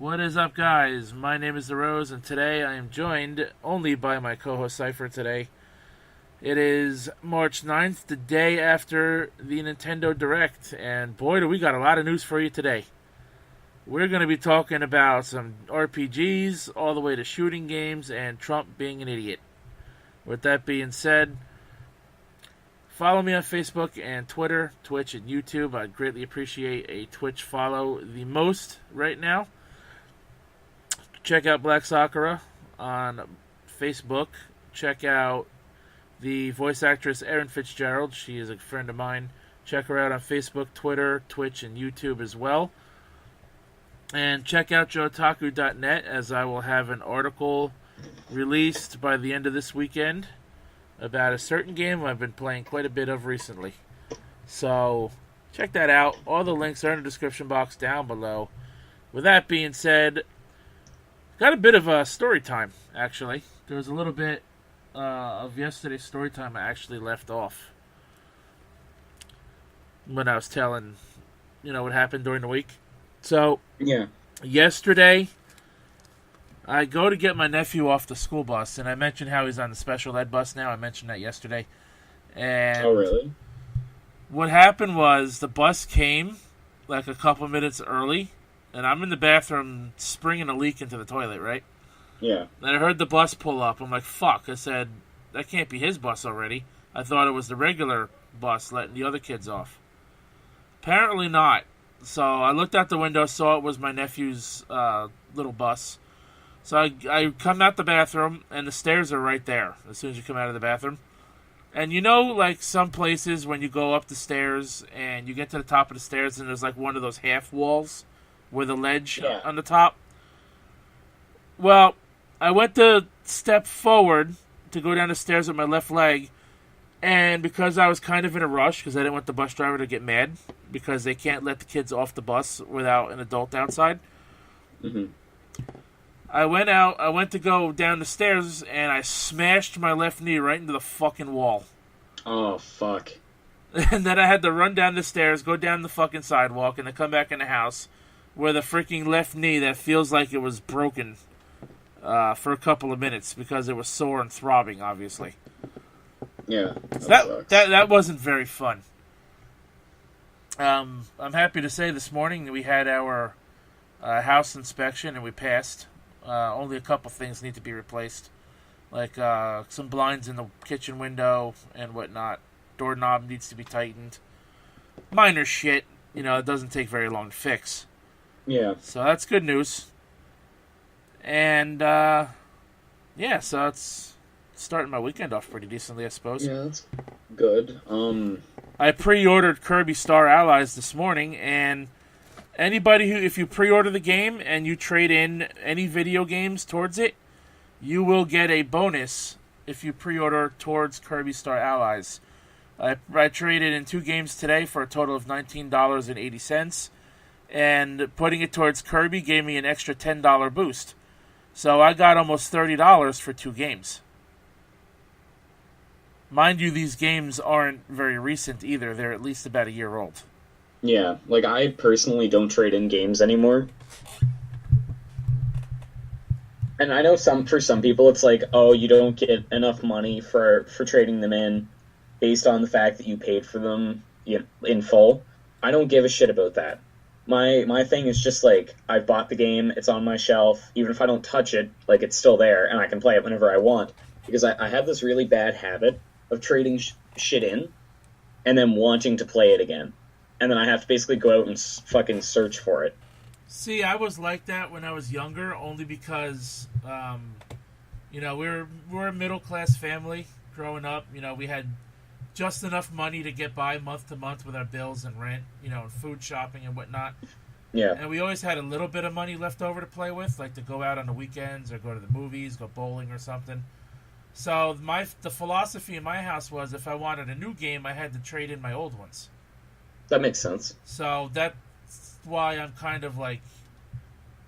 What is up, guys? My name is The Rose, and today I am joined only by my co-host Cipher today. It is March 9th, the day after the Nintendo Direct, and boy, do we got a lot of news for you today. We're going to be talking about some RPGs, all the way to shooting games, and Trump being an idiot. With that being said, follow me on Facebook and Twitter, Twitch, and YouTube. I'd greatly appreciate a Twitch follow the most right now. Check out Black Sakura on Facebook. Check out the voice actress Erin Fitzgerald. She is a friend of mine. Check her out on Facebook, Twitter, Twitch, and YouTube as well. And check out jotaku.net, as I will have an article released by the end of this weekend about a certain game I've been playing quite a bit of recently. So check that out. All the links are in the description box down below. With that being said, got a bit of a story time, actually. There was a little bit of yesterday's story time I actually left off when I was telling, what happened during the week. So, yeah. Yesterday, I go to get my nephew off the school bus, and I mentioned how he's on the special ed bus now. I mentioned that yesterday. And oh, really? What happened was the bus came like a couple minutes early, and I'm in the bathroom springing a leak into the toilet, right? Yeah. And I heard the bus pull up. I'm like, fuck. I said, that can't be his bus already. I thought it was the regular bus letting the other kids off. Apparently not. So I looked out the window, saw it was my nephew's little bus. So I come out the bathroom, and the stairs are right there as soon as you come out of the bathroom. And like some places when you go up the stairs and you get to the top of the stairs and there's like one of those half walls with a ledge on the top? Well, I went to step forward to go down the stairs with my left leg, and because I was kind of in a rush, because I didn't want the bus driver to get mad, because they can't let the kids off the bus without an adult outside. Mm-hmm. I went to go down the stairs, and I smashed my left knee right into the fucking wall. Oh, fuck. And then I had to run down the stairs, go down the fucking sidewalk, and then come back in the house with a freaking left knee that feels like it was broken for a couple of minutes because it was sore and throbbing, obviously. Yeah, that wasn't very fun. I'm happy to say this morning we had our house inspection and we passed. Only a couple things need to be replaced, like some blinds in the kitchen window and whatnot. Doorknob needs to be tightened. Minor shit, it doesn't take very long to fix. Yeah. So that's good news. And so it's starting my weekend off pretty decently, I suppose. Yeah, that's good. I pre-ordered Kirby Star Allies this morning, and anybody if you pre-order the game and you trade in any video games towards it, you will get a bonus if you pre-order towards Kirby Star Allies. I traded in 2 games today for a total of $19.80, and putting it towards Kirby gave me an extra $10 boost. So I got almost $30 for 2 games. Mind you, these games aren't very recent either. They're at least about a year old. Yeah, I personally don't trade in games anymore. And I know for some people it's like, oh, you don't get enough money for trading them in based on the fact that you paid for them in full. I don't give a shit about that. My thing is just I've bought the game, it's on my shelf, even if I don't touch it, it's still there, and I can play it whenever I want. Because I have this really bad habit of trading shit in, and then wanting to play it again. And then I have to basically go out and fucking search for it. See, I was like that when I was younger, only because, we're a middle-class family growing up. We had just enough money to get by month to month with our bills and rent, and food shopping and whatnot. Yeah. And we always had a little bit of money left over to play with, like to go out on the weekends or go to the movies, go bowling or something. So the philosophy in my house was if I wanted a new game, I had to trade in my old ones. That makes sense. So that's why I'm kind of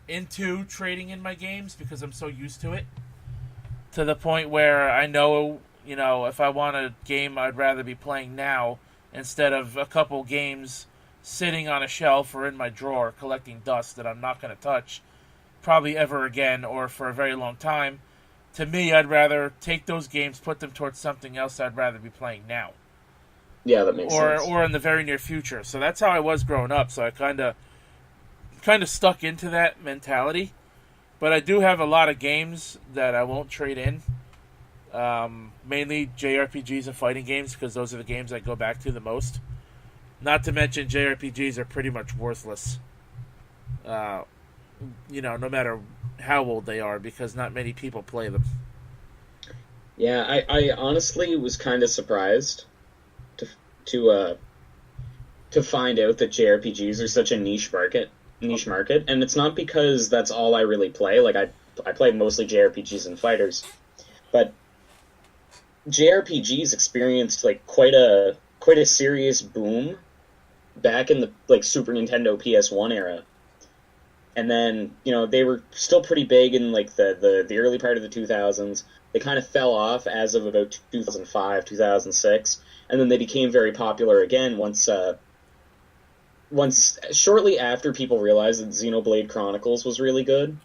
into trading in my games, because I'm so used to it. To the point where I know, if I want a game I'd rather be playing now instead of a couple games sitting on a shelf or in my drawer collecting dust that I'm not going to touch, probably ever again or for a very long time. To me, I'd rather take those games, put them towards something else I'd rather be playing now. Yeah, that makes sense. Or in the very near future. So that's how I was growing up. So I kind of stuck into that mentality. But I do have a lot of games that I won't trade in. Mainly JRPGs and fighting games, because those are the games I go back to the most. Not to mention JRPGs are pretty much worthless. No matter how old they are, because not many people play them. Yeah, I honestly was kind of surprised to find out that JRPGs are such a niche market, and it's not because that's all I really play. Like I play mostly JRPGs and fighters, but JRPGs experienced like quite a serious boom back in the like Super Nintendo PS1 era. And then, they were still pretty big in like the early part of the 2000s. They kind of fell off as of about 2005, 2006, and then they became very popular again once shortly after people realized that Xenoblade Chronicles was really good.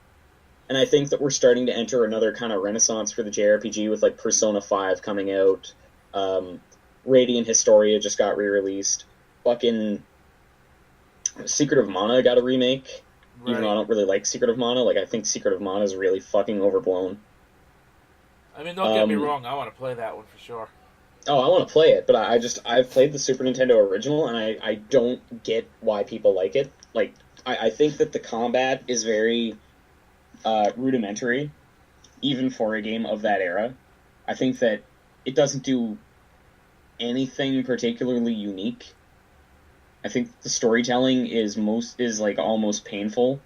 And I think that we're starting to enter another kind of renaissance for the JRPG with like Persona 5 coming out. Radiant Historia just got re-released. Fucking Secret of Mana got a remake. Right. Even though I don't really like Secret of Mana, like I think Secret of Mana is really fucking overblown. I mean, don't get me wrong, I want to play that one for sure. Oh, I want to play it, but I've played the Super Nintendo original, and I don't get why people like it. Like, I think that the combat is very rudimentary, even for a game of that era. I think that it doesn't do anything particularly unique. I think the storytelling is like almost painful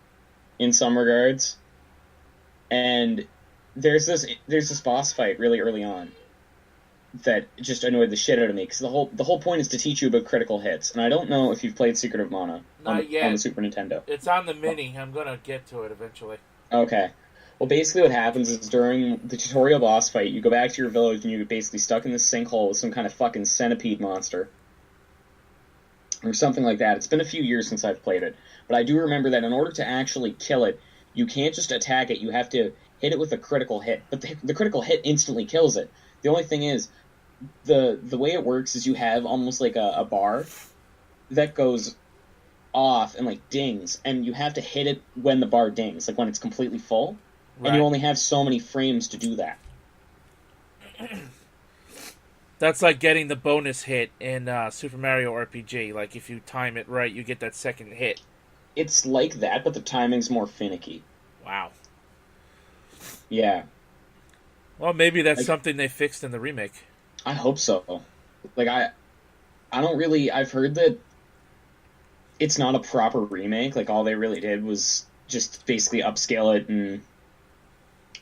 in some regards. And there's this boss fight really early on that just annoyed the shit out of me, because the whole point is to teach you about critical hits, and I don't know if you've played Secret of Mana on the Super Nintendo. It's on the Mini. I'm gonna get to it eventually. Okay. Well, basically what happens is during the tutorial boss fight, you go back to your village and you're basically stuck in this sinkhole with some kind of fucking centipede monster. Or something like that. It's been a few years since I've played it. But I do remember that in order to actually kill it, you can't just attack it, you have to hit it with a critical hit. But the critical hit instantly kills it. The only thing is, the way it works is you have almost like a bar that goes off and like dings, and you have to hit it when the bar dings, like when it's completely full. Right. And you only have so many frames to do that. That's like getting the bonus hit in Super Mario RPG. Like, if you time it right, you get that second hit. It's like that, but the timing's more finicky. Wow. Yeah. Well, maybe that's something they fixed in the remake. I hope so. Like, I don't really... I've heard that it's not a proper remake. Like, all they really did was just basically upscale it and...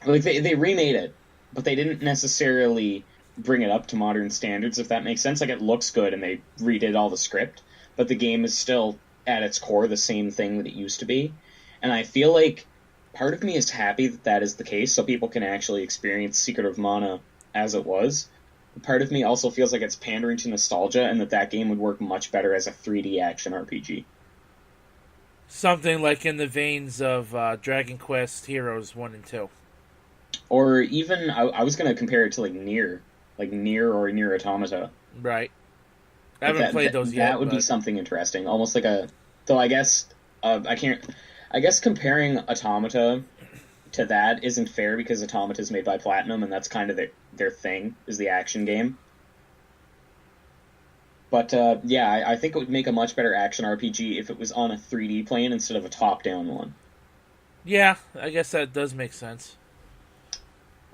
Like, they remade it, but they didn't necessarily bring it up to modern standards, if that makes sense. Like, it looks good, and they redid all the script, but the game is still, at its core, the same thing that it used to be. And I feel like part of me is happy that that is the case, so people can actually experience Secret of Mana as it was. Part of me also feels like it's pandering to nostalgia, and that game would work much better as a 3D action RPG. Something like in the veins of Dragon Quest Heroes 1 and 2. Or even, I was going to compare it to, like Nier or Nier Automata. Right. I haven't played those yet. That would be something interesting. Almost like a... Though I guess, I guess comparing Automata to that isn't fair, because Automata is made by Platinum, and that's kind of their thing, is the action game. But, yeah, I think it would make a much better action RPG if it was on a 3D plane instead of a top-down one. Yeah, I guess that does make sense.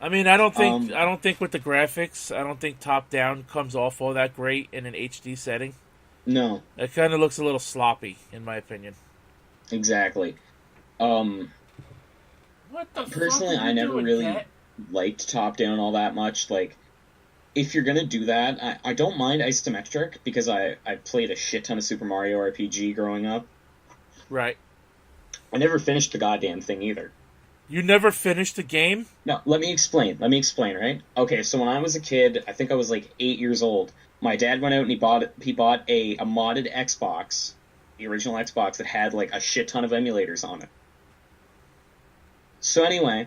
I mean, I don't think with the graphics, I don't think top-down comes off all that great in an HD setting. No. It kind of looks a little sloppy, in my opinion. Exactly. What the personally, fuck I never really Kat? liked top-down all that much. Like, if you're gonna do that, I don't mind isometric, because I played a shit ton of Super Mario RPG growing up. Right. I never finished the goddamn thing either. You never finished the game? No, let me explain, right? Okay, so when I was a kid, I think I was like 8 years old, my dad went out and he bought a modded Xbox, the original Xbox, that had like a shit ton of emulators on it. So anyway,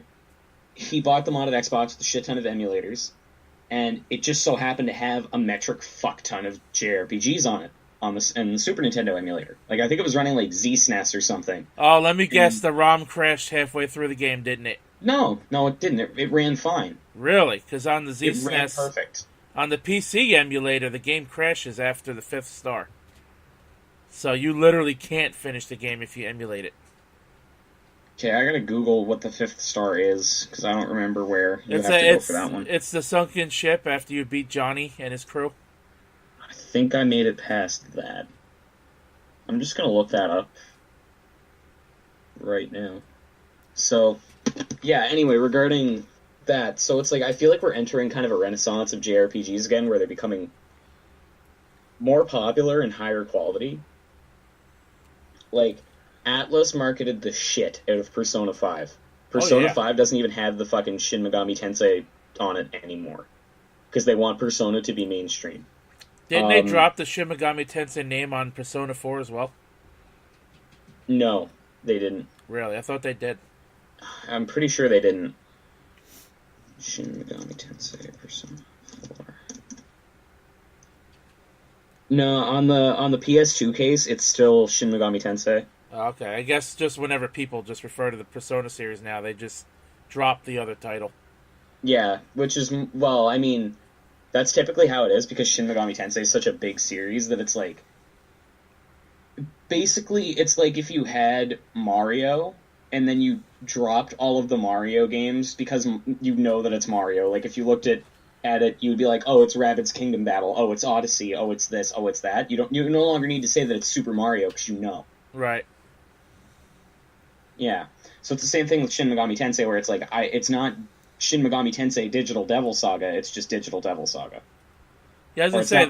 he bought the modded Xbox with a shit ton of emulators, and it just so happened to have a metric fuck ton of JRPGs on it on the Super Nintendo emulator. Like I think it was running like Z-SNES or something. Oh, let me guess. The ROM crashed halfway through the game, didn't it? No, it didn't. It ran fine. Really? Because on the It ran Z-SNES, perfect. on the PC emulator, the game crashes after the 5th star. So you literally can't finish the game if you emulate it. Okay, I gotta Google what the 5th star is because I don't remember where you have to go for that one. It's the sunken ship after you beat Johnny and his crew. I think I made it past that. I'm just gonna look that up right now. So, yeah. Anyway, regarding that, so it's like I feel like we're entering kind of a renaissance of JRPGs again, where they're becoming more popular and higher quality. Like, Atlas marketed the shit out of Persona 5. Persona 5 doesn't even have the fucking Shin Megami Tensei on it anymore. Because they want Persona to be mainstream. Didn't they drop the Shin Megami Tensei name on Persona 4 as well? No, they didn't. Really? I thought they did. I'm pretty sure they didn't. Shin Megami Tensei Persona 4. No, on the PS2 case, it's still Shin Megami Tensei. Okay, I guess just whenever people just refer to the Persona series now, they just drop the other title. Yeah, which is, well, I mean, that's typically how it is because Shin Megami Tensei is such a big series that it's like, basically, it's like if you had Mario and then you dropped all of the Mario games because you know that it's Mario. Like, if you looked at it, you would be like, oh, it's Rabbids Kingdom Battle, oh, it's Odyssey, oh, it's this, oh, it's that. You no longer need to say that it's Super Mario because you know. Right. Yeah. So it's the same thing with Shin Megami Tensei where it's like, it's not Shin Megami Tensei Digital Devil Saga, it's just Digital Devil Saga. Yeah, I was gonna say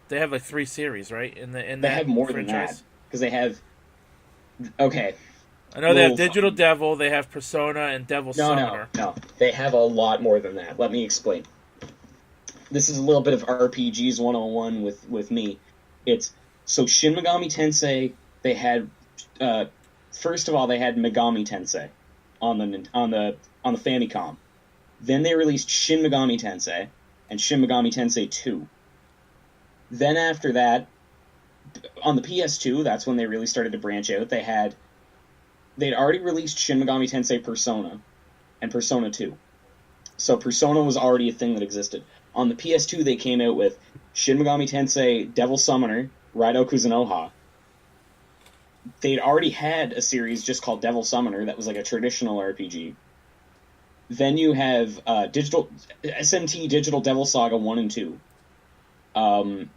they have like 3 series, right? They have more franchise? Than that because they have. Okay. I know they have Digital Devil, they have Persona, and Devil Summoner. No, they have a lot more than that. Let me explain. This is a little bit of RPGs 101 with me. So Shin Megami Tensei, they had first of all they had Megami Tensei on the Famicom. Then they released Shin Megami Tensei and Shin Megami Tensei 2. Then after that, on the PS2, that's when they really started to branch out. They'd already released Shin Megami Tensei Persona and Persona 2. So Persona was already a thing that existed. On the PS2, they came out with Shin Megami Tensei Devil Summoner, Raido Kuzunoha. They'd already had a series just called Devil Summoner that was like a traditional RPG. Then you have SMT Digital Devil Saga 1 and 2. And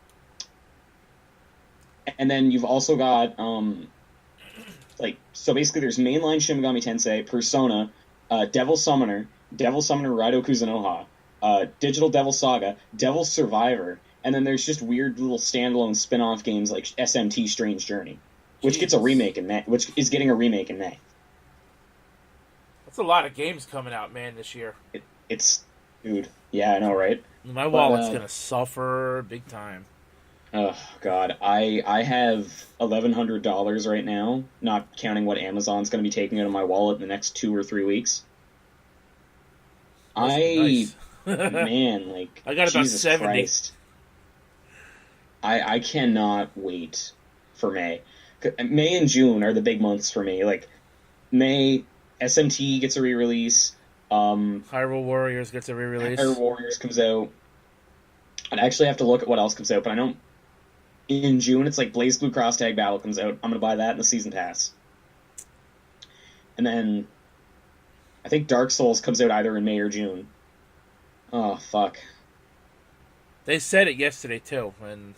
then you've also got so basically there's mainline Shin Megami Tensei, Persona, Devil Summoner Raido Kuzunoha, Digital Devil Saga, Devil Survivor, and then there's just weird little standalone spin-off games like SMT Strange Journey, which gets a remake in May, which is getting a remake in May. That's a lot of games coming out, man, this year. It's dude, yeah, I know, right? My wallet's gonna suffer big time. Oh God, I have $1,100 right now, not counting what Amazon's going to be taking out of my wallet in the next 2 or 3 weeks. Nice. Man, like I got about Jesus 70. Christ. I cannot wait for May. May and June are the big months for me. Like May, SMT gets a re-release. Hyrule Warriors gets a re-release. Hyrule Warriors comes out. I'd actually have to look at what else comes out, but I know in June it's like Blaze Blue Cross Tag Battle comes out. I'm going to buy that in the Season Pass. And then I think Dark Souls comes out either in May or June. Oh, fuck. They said it yesterday, too. And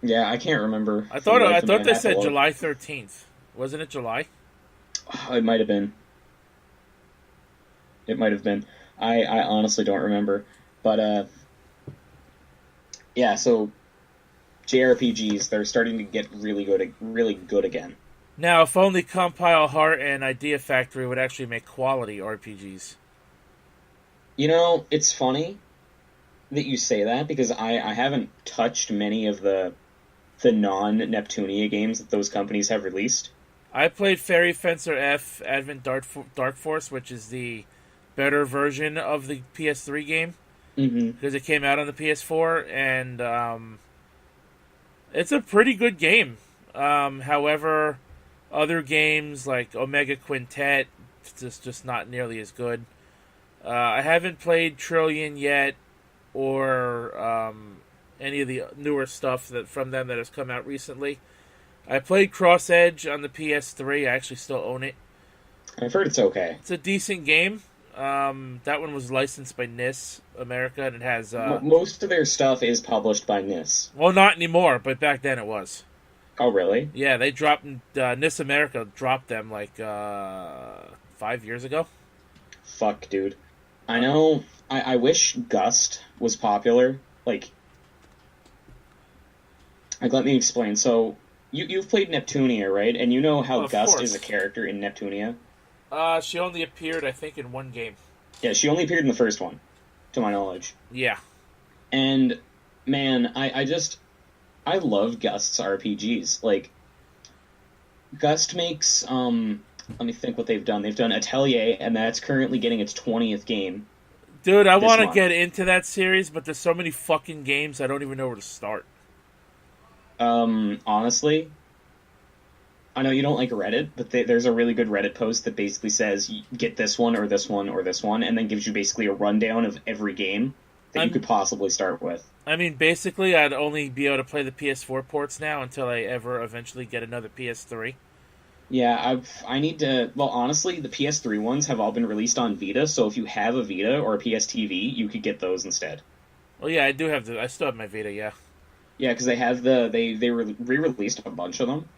yeah, I can't remember. I thought they said July 13th. Wasn't it July? Oh, it might have been. It might have been. I honestly don't remember. But, yeah, so JRPGs, they're starting to get really good again. Now, if only Compile Heart and Idea Factory would actually make quality RPGs. You know, it's funny that you say that, because I haven't touched many of the non-Neptunia games that those companies have released. I played Fairy Fencer F Advent Dark Force, which is the better version of the PS3 game Mm-hmm. because it came out on the PS4, and it's a pretty good game. However, other games like Omega Quintet just not nearly as good. I haven't played Trillion yet, or any of the newer stuff that from them that has come out recently. I played Cross Edge on the PS3. I actually still own it. I've heard it's okay. It's a decent game. That one was licensed by NIS America, and it has Most of their stuff is published by NIS. well, not anymore, but back then it was. Oh, really? Yeah, they dropped NIS America dropped them like 5 years ago. Fuck, dude. I know. I wish Gust was popular. Let me explain. So, you've played Neptunia, right? And you know how Of Gust course. is a character in Neptunia? She only appeared, I think, in one game. Yeah, she only appeared in the first one, to my knowledge. Yeah. And, man, I love Gust's RPGs. Like, Gust makes, let me think what they've done. They've done Atelier, and that's currently getting its 20th game. Dude, I This want to month. get into that series, but there's so many fucking games I don't even know where to start. Honestly, I know you don't like Reddit, but there's a really good Reddit post that basically says, get this one, or this one, or this one, and then gives you basically a rundown of every game that you could possibly start with. I mean, basically, I'd only be able to play the PS4 ports now until I ever eventually get another PS3. Yeah, I need to... Well, honestly, the PS3 ones have all been released on Vita, so if you have a Vita or a PS TV, you could get those instead. Well, yeah, I still have my Vita, yeah. Yeah, because they re-released a bunch of them.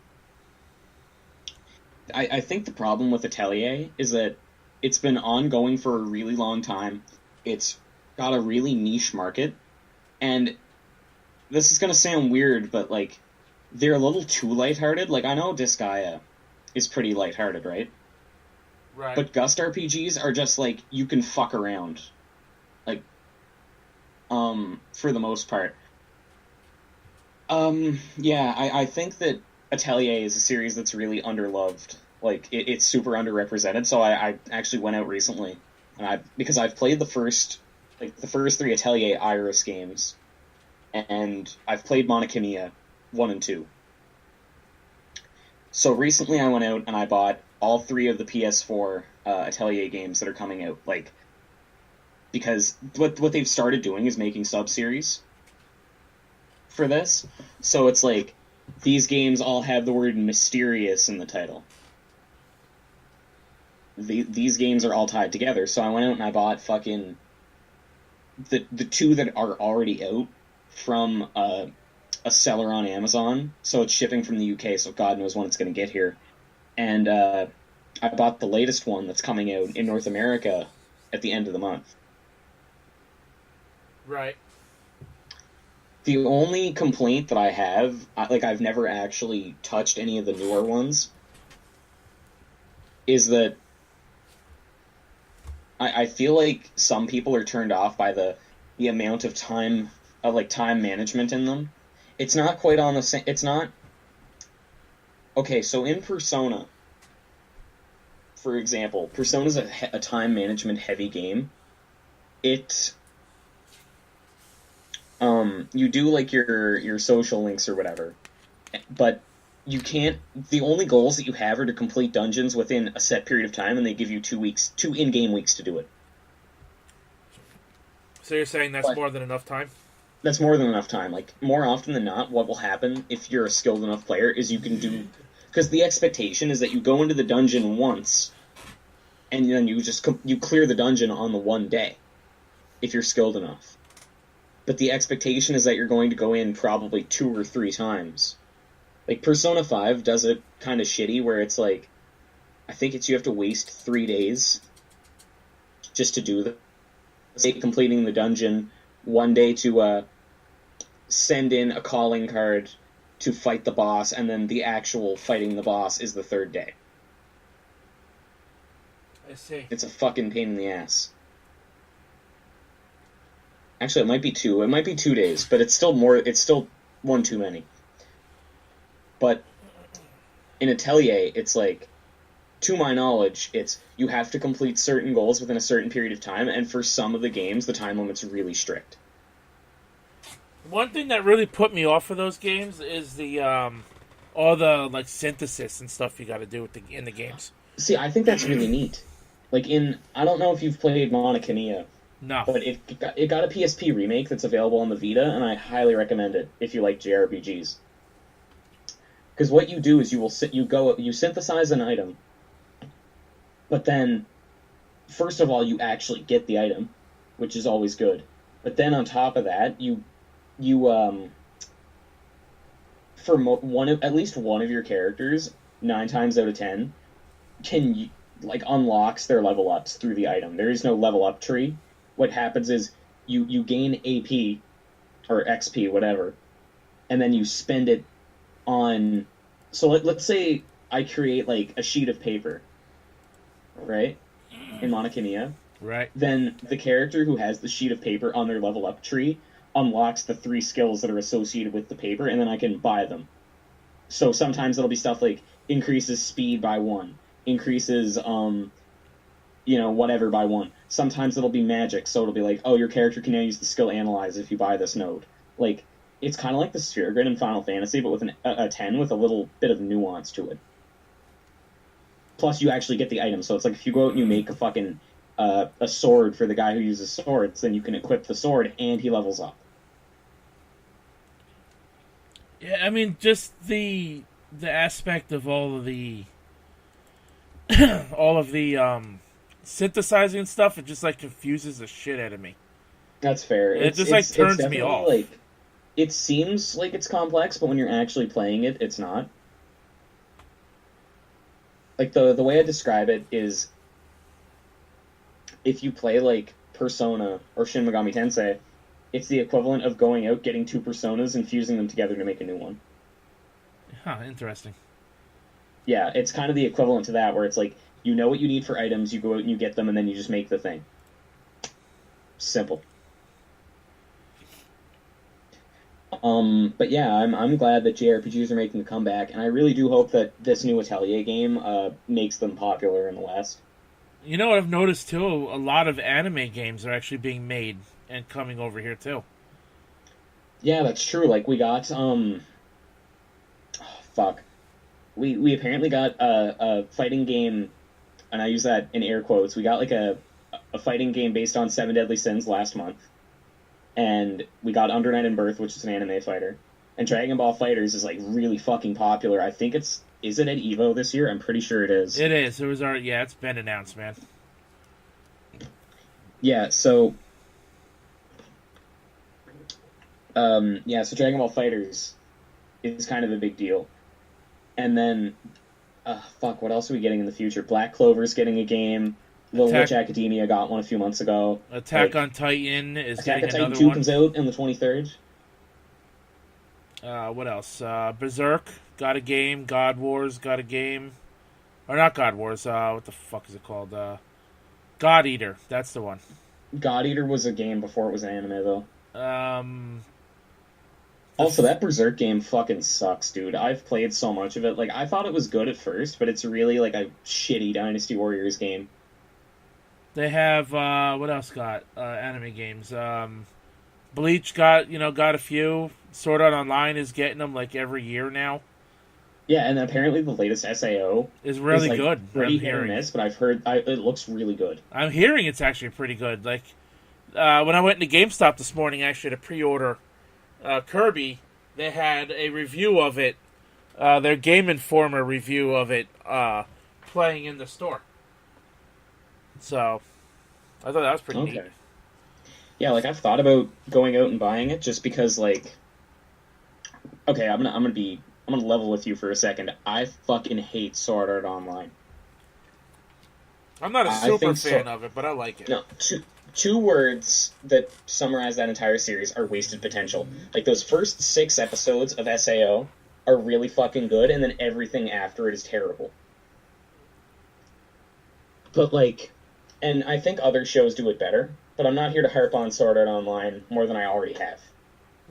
I think the problem with Atelier is that it's been ongoing for a really long time. It's got a really niche market, and this is gonna sound weird, but like they're a little too lighthearted. Like I know Disgaea is pretty lighthearted, right? Right. But Gust RPGs are just like you can fuck around, like for the most part. Yeah, I think that Atelier is a series that's really underloved. Like, it's super underrepresented, so I actually went out recently, and because I've played the first three Atelier Iris games, and I've played Monokamiya 1 and 2. So recently I went out and I bought all three of the PS4 Atelier games that are coming out, like, because what they've started doing is making sub-series for this, so it's like, these games all have the word mysterious in the title. These games are all tied together, so I went out and I bought fucking the two that are already out from a seller on Amazon, so it's shipping from the UK, so God knows when it's going to get here. And I bought the latest one that's coming out in North America at the end of the month. Right. The only complaint that I have, I've never actually touched any of the newer ones, is that I feel like some people are turned off by the amount of time, time management in them. It's not quite on the same, it's not... Okay, so in Persona, for example, Persona's a time management heavy game. You do like your social links or whatever, but you can't. The only goals that you have are to complete dungeons within a set period of time, and they give you 2 in-game weeks to do it. So you're saying that's But more than enough time? that's more than enough time. Like, more often than not, what will happen if you're a skilled enough player is you can do, because the expectation is that you go into the dungeon once, and then you clear the dungeon on the one day, if you're skilled enough. But the expectation is that you're going to go in probably 2 or 3 times. Like, Persona 5 does it kind of shitty, where it's like, I think you have to waste 3 days just to do completing the dungeon, 1 day to send in a calling card to fight the boss, and then the actual fighting the boss is the 3rd day. I see. It's a fucking pain in the ass. Actually, it might be 2. It might be 2 days, but it's still 1 too many. But In Atelier, it's like, to my knowledge, it's you have to complete certain goals within a certain period of time, and for some of the games, the time limit's really strict. One thing that really put me off of those games is the all the like synthesis and stuff you got to do with in the games. See, I think that's really neat. Like I don't know if you've played Monachania, No. but it got a PSP remake that's available on the Vita, and I highly recommend it if you like JRPGs. Because what you do is you synthesize an item, but then first of all you actually get the item, which is always good. But then on top of that, you for at least one of your characters, 9 times out of 10, can like unlocks their level ups through the item. There is no level up tree. What happens is you gain AP or XP, whatever, and then you spend it on. So let's say I create like a sheet of paper, right, in Monachania. Right. Then the character who has the sheet of paper on their level up tree unlocks the 3 skills that are associated with the paper, and then I can buy them. So sometimes it'll be stuff like increases speed by 1, increases whatever by 1. Sometimes it'll be magic, so it'll be like, oh, your character can now use the skill Analyze if you buy this node. Like, it's kind of like the Sphere Grid in Final Fantasy, but with a 10 with a little bit of nuance to it. Plus, you actually get the item, so it's like if you go out and you make a fucking a sword for the guy who uses swords, then you can equip the sword and he levels up. Yeah, I mean, just the aspect of all of the all of the synthesizing stuff, it just like confuses the shit out of me. That's fair. It just like turns me off. Like, it seems like it's complex, but when you're actually playing it, it's not. Like the way I describe it is, if you play like Persona or Shin Megami Tensei, it's the equivalent of going out, getting 2 personas, and fusing them together to make a new one. Huh, interesting. Yeah, it's kind of the equivalent to that, where it's like, you know what you need for items, you go out and you get them, and then you just make the thing. Simple. But yeah, I'm glad that JRPGs are making a comeback, and I really do hope that this new Atelier game makes them popular in the West. You know what I've noticed too? A lot of anime games are actually being made and coming over here too. Yeah, that's true. Like we got fuck. We apparently got a fighting game, and I use that in air quotes. We got like a fighting game based on Seven Deadly Sins last month, and we got Under Night and Birth, which is an anime fighter, and Dragon Ball Fighters is like really fucking popular. I think is it at EVO this year? I'm pretty sure it is. It is. It was already. Yeah, it's been announced, man. Yeah. So. So Dragon Ball Fighters is kind of a big deal. And then, what else are we getting in the future? Black Clover's getting a game. Little Witch Academia got one a few months ago. Attack on Titan is getting another one. Attack on Titan 2 comes out on the 23rd. What else? Berserk got a game. God Wars got a game. Or not God Wars. What the fuck is it called? God Eater. That's the one. God Eater was a game before it was an anime, though. Also, that Berserk game fucking sucks, dude. I've played so much of it. Like, I thought it was good at first, but it's really like a shitty Dynasty Warriors game. They have what else got anime games? Bleach got a few. Sword Art Online is getting them like every year now. Yeah, and apparently the latest SAO is really like good. Pretty hit or miss, but I've heard it looks really good. I'm hearing it's actually pretty good. Like when I went into GameStop this morning, actually to pre-order Kirby, they had a review of it. Their Game Informer review of it playing in the store. So, I thought that was pretty neat. Yeah, like I've thought about going out and buying it just because, like, okay, I'm gonna level with you for a second. I fucking hate Sword Art Online. I'm not a super fan of it, but I like it. No, two words that summarize that entire series are wasted potential. Like those first 6 episodes of SAO are really fucking good, and then everything after it is terrible. But like. And I think other shows do it better, but I'm not here to harp on Sword Art Online more than I already have.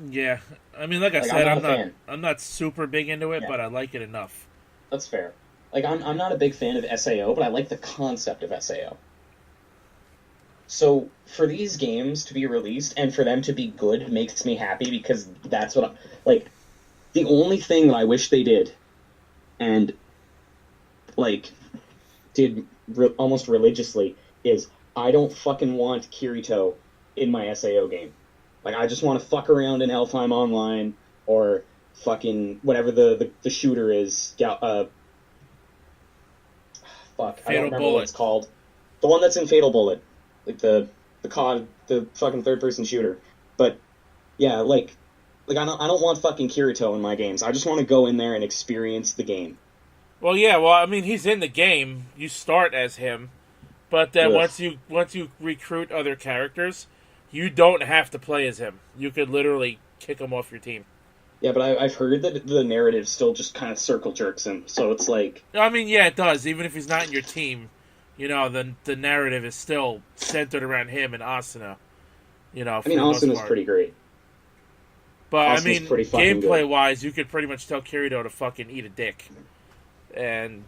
Yeah, I mean, like I said, I'm not super big into it, but I like it enough. That's fair. Like I'm not a big fan of SAO, but I like the concept of SAO. So for these games to be released and for them to be good makes me happy because that's what like the only thing that I wish they did and like did almost religiously is I don't fucking want Kirito in my SAO game. Like I just want to fuck around in Elfheim Online or fucking whatever the shooter is. Yeah, fuck, I don't remember what it's called. The one that's in Fatal Bullet, like the COD, the fucking third person shooter. But yeah, like I don't want fucking Kirito in my games. I just want to go in there and experience the game. Well, yeah. Well, I mean, he's in the game. You start as him, but then Ugh. once you recruit other characters, you don't have to play as him. You could literally kick him off your team. Yeah, but I've heard that the narrative still just kind of circle jerks him. So it's like, I mean, yeah, it does. Even if he's not in your team, you know, the narrative is still centered around him and Asuna. You know, I mean, Asuna's pretty great. But Asuna's I mean, pretty fucking gameplay good. wise, you could pretty much tell Kirito to fucking eat a dick. And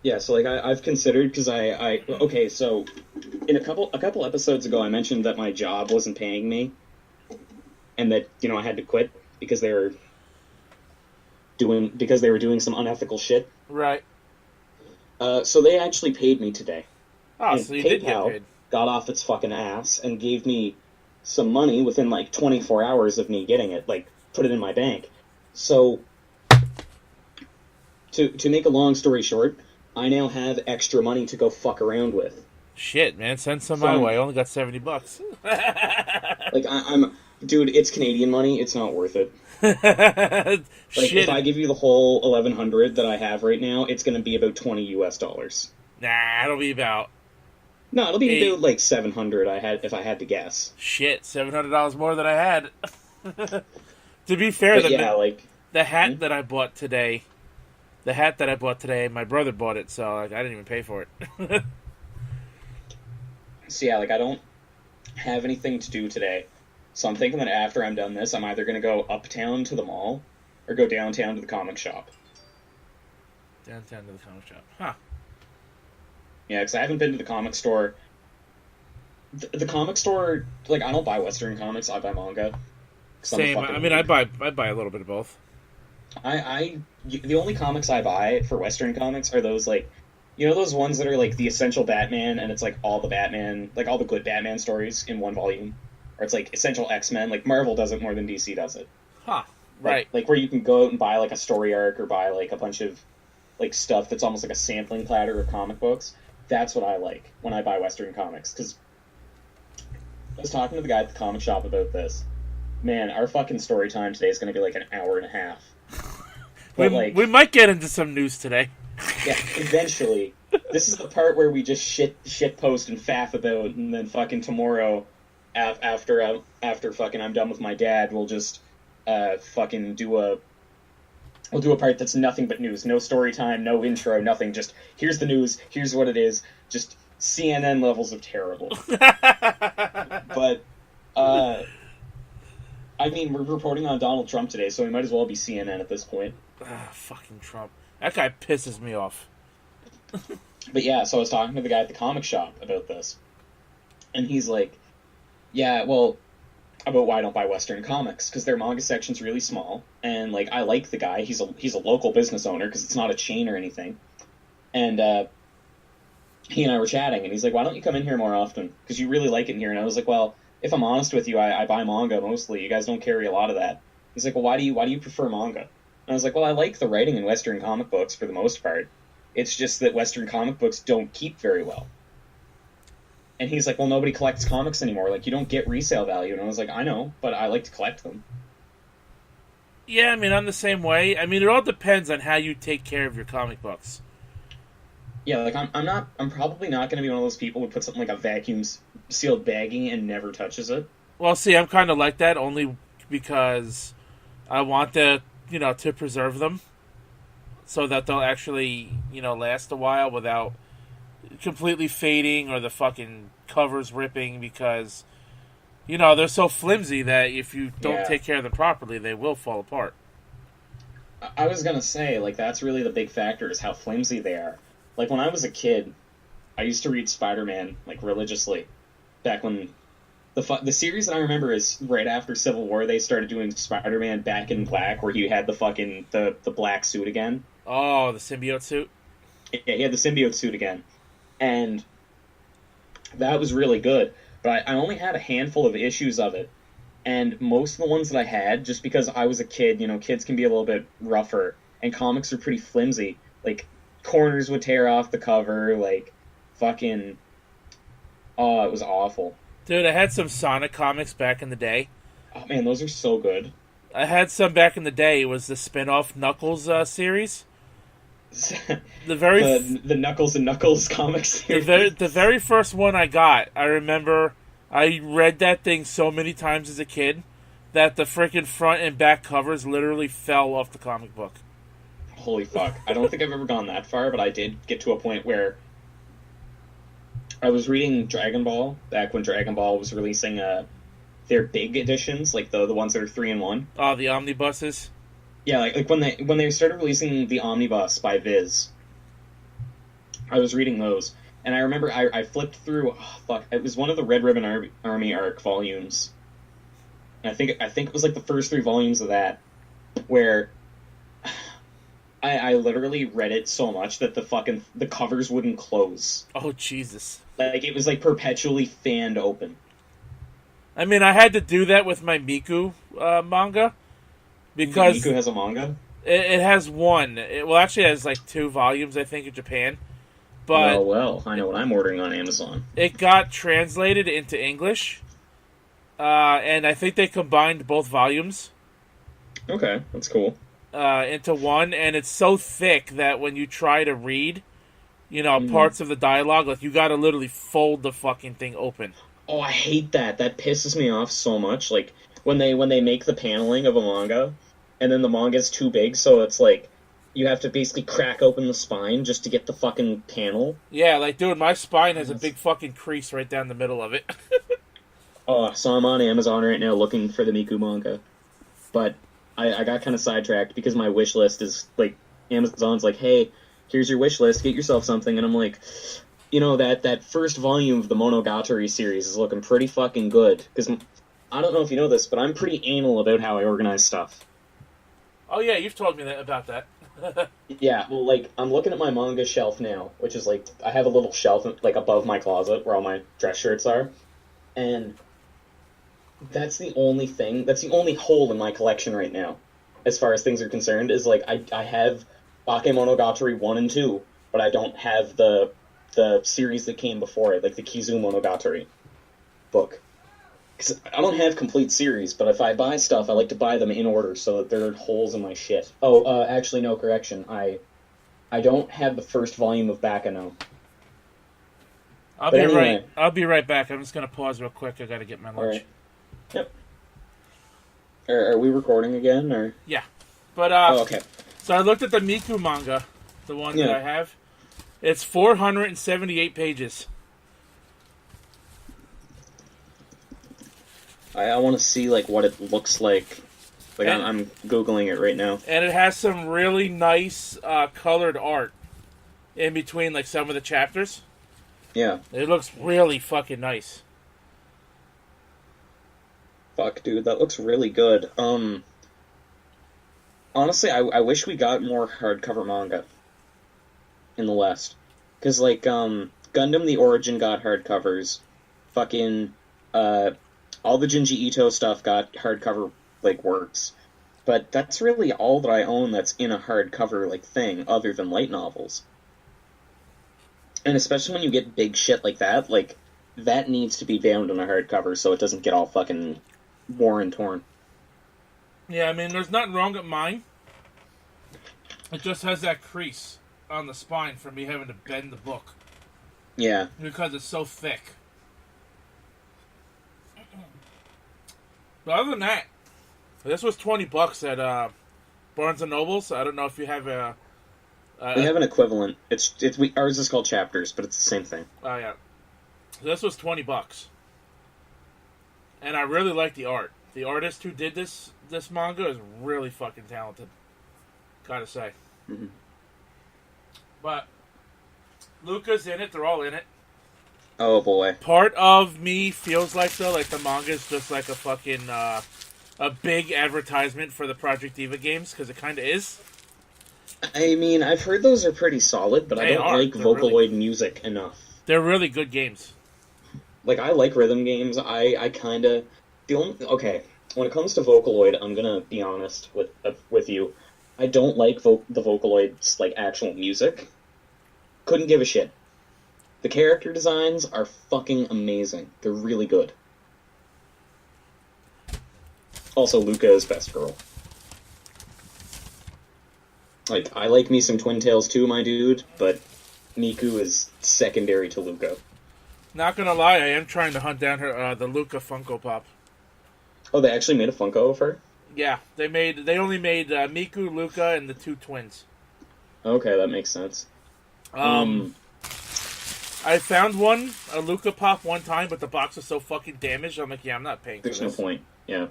Yeah, so like I've considered because I okay, so in a couple episodes ago, I mentioned that my job wasn't paying me, and that I had to quit because they were doing some unethical shit. right. So they actually paid me today. Oh, And so you did get PayPal paid. got off its fucking ass and gave me some money within like 24 hours of me getting it, like put it in my bank. So to make a long story short, I now have extra money to go fuck around with. Shit, man, send some So my I'm- way. I only got $70. Like I'm, dude, it's Canadian money. It's not worth it. Like Shit. if I give you the whole 1,100 that I have right now, it's going to be about $20. Nah, it'll be about No, it'll be Eight. about like 700. If I had to guess. shit $700 more than I had. To be fair, But yeah, like the hat that I bought today, my brother bought it, so like I didn't even pay for it. so yeah, like I don't have anything to do today. So I'm thinking that after I'm done this, I'm either going to go uptown to the mall or go downtown to the comic shop. Downtown to the comic shop, huh? Yeah, because I haven't been to the comic store. The comic store, like I don't buy Western comics, I buy manga. 'Cause I'm a Same. fucking I mean, nerd. I buy a little bit of both. The only comics I buy for Western comics are those like, those ones that are like the essential Batman, and it's like all the Batman, like all the good Batman stories in one volume, or it's like essential X-Men. Like Marvel does it more than DC does it. Huh? Right. Like where you can go out and buy like a story arc or buy like a bunch of like stuff that's almost like a sampling platter of comic books. That's what I like when I buy Western comics. Because I was talking to the guy at the comic shop about this. Man, our fucking story time today is going to be like an hour and a half. But we might get into some news today. yeah, eventually. This is the part where we just shit post and faff about, and then fucking tomorrow, after fucking I'm done with my dad, we'll just fucking do a part that's nothing but news. No story time, no intro, nothing. Just here's the news. Here's what it is. Just CNN levels of terrible. But I mean, we're reporting on Donald Trump today, so we might as well be CNN at this point. Ah, fucking Trump. That guy pisses me off. But yeah, so I was talking to the guy at the comic shop about this. And he's like, yeah, well, about why I don't buy Western comics, because their manga section's really small, and like I like the guy. He's a local business owner, because it's not a chain or anything. And he and I were chatting, and he's like, why don't you come in here more often? Because you really like it in here. And I was like, well, if I'm honest with you, I buy manga mostly. You guys don't carry a lot of that. He's like, well, why do you prefer manga? And I was like, well, I like the writing in Western comic books for the most part. It's just that Western comic books don't keep very well. And he's like, well, nobody collects comics anymore. Like, you don't get resale value. And I was like, I know, but I like to collect them. Yeah, I mean, I'm the same way. I mean, it all depends on how you take care of your comic books. Yeah, like, I'm probably not going to be one of those people who puts something like a vacuum sealed bagging and never touches it. Well, see, I'm kind of like that only because I want to preserve them so that they'll actually, last a while without completely fading or the fucking covers ripping, because they're so flimsy that if you don't take care of them properly, they will fall apart. I was gonna say, like, that's really the big factor is how flimsy they are. Like, when I was a kid, I used to read Spider-Man, like, religiously. Back when the series that I remember is right after Civil War, they started doing Spider-Man Back in Black, where he had the fucking, the black suit again. Oh, the symbiote suit? Yeah, he had the symbiote suit again. And that was really good. But I only had a handful of issues of it. And most of the ones that I had, just because I was a kid, kids can be a little bit rougher, and comics are pretty flimsy. Like, corners would tear off the cover, like, fucking. Oh, it was awful. Dude, I had some Sonic comics back in the day. Oh man, those are so good. I had some back in the day. It was the spin-off Knuckles series. The very the Knuckles and Knuckles comics series. the very first one I got, I remember I read that thing so many times as a kid that the freaking front and back covers literally fell off the comic book. Holy fuck. I don't think I've ever gone that far, but I did get to a point where I was reading Dragon Ball back when Dragon Ball was releasing their big editions, like the ones that are 3-in-1. Oh, the omnibuses? Yeah, like when they started releasing the Omnibus by Viz, I was reading those, and I remember I flipped through. Oh, fuck, it was one of the Red Ribbon Army arc volumes. And I think it was like the first 3 volumes of that, where I literally read it so much that the covers wouldn't close. Oh, Jesus. Like, it was like perpetually fanned open. I mean, I had to do that with my Miku manga. Because Miku has a manga? It has one. Actually, it has like 2 volumes, I think, in Japan. But well, I know what I'm ordering on Amazon. It got translated into English. And I think they combined both volumes. Okay, that's cool. Into one, and it's so thick that when you try to read, parts of the dialogue, like, you gotta literally fold the fucking thing open. Oh, I hate that. That pisses me off so much. Like, when they make the paneling of a manga, and then the manga's too big, so it's like, you have to basically crack open the spine just to get the fucking panel. Yeah, like, dude, my spine has a big fucking crease right down the middle of it. Oh, so I'm on Amazon right now looking for the Miku manga. But I got kind of sidetracked because my wish list is, like, Amazon's like, hey, here's your wish list, get yourself something, and I'm like, that first volume of the Monogatari series is looking pretty fucking good, because I don't know if you know this, but I'm pretty anal about how I organize stuff. Oh yeah, you've told me about that. Yeah, well, like, I'm looking at my manga shelf now, which is, like, I have a little shelf, like, above my closet where all my dress shirts are, and that's the only hole in my collection right now, as far as things are concerned, is, like, I have Bakemonogatari 1 and 2, but I don't have the series that came before it, like the Kizu Monogatari book. Because I don't have complete series, but if I buy stuff, I like to buy them in order so that there are holes in my shit. Oh, actually, no, correction. I don't have the first volume of Bakano. I'll be right back. I'm just gonna pause real quick. I gotta get my lunch. All right. Yep. Are we recording again, or? Yeah. But, okay. So I looked at the Miku manga, the one that I have. It's 478 pages. I want to see, like, what it looks like. Like, I'm Googling it right now. And it has some really nice colored art in between, like, some of the chapters. Yeah. It looks really fucking nice. Fuck, dude, that looks really good. Honestly, I wish we got more hardcover manga in the West. Because, like, Gundam The Origin got hardcovers. Fucking, all the Junji Ito stuff got hardcover, like, works. But that's really all that I own that's in a hardcover, like, thing, other than light novels. And especially when you get big shit like, that needs to be bound in a hardcover so it doesn't get all fucking worn and torn. Yeah, I mean, there's nothing wrong with mine. It just has that crease on the spine from me having to bend the book. Yeah. Because it's so thick. But other than that, this was $20 at Barnes & Nobles. I don't know if you have a... we have an equivalent. Ours is called Chapters, but it's the same thing. Oh, yeah. So this was $20. And I really like the art. The artist who did this manga is really fucking talented. Gotta say. Mm-hmm. But Luca's in it. They're all in it. Oh boy. Part of me feels like, though, like the manga's just like a fucking a big advertisement for the Project Diva games, because it kind of is. I mean, I've heard those are pretty solid, but I don't like Vocaloid music enough. They're really good games. Like, I like rhythm games. I kind of... Okay, when it comes to Vocaloid, I'm gonna be honest with you. I don't like the Vocaloid's, like, actual music. Couldn't give a shit. The character designs are fucking amazing. They're really good. Also, Luca is best girl. Like, I like me some Twin Tails too, my dude, but Miku is secondary to Luca. Not gonna lie, I am trying to hunt down her the Luca Funko Pop. Oh, they actually made a Funko of her? Yeah, they only made Miku, Luca, and the two twins. Okay, that makes sense. I found a Luca Pop one time, but the box was so fucking damaged, I'm like, yeah, I'm not paying for this. There's no point, yeah.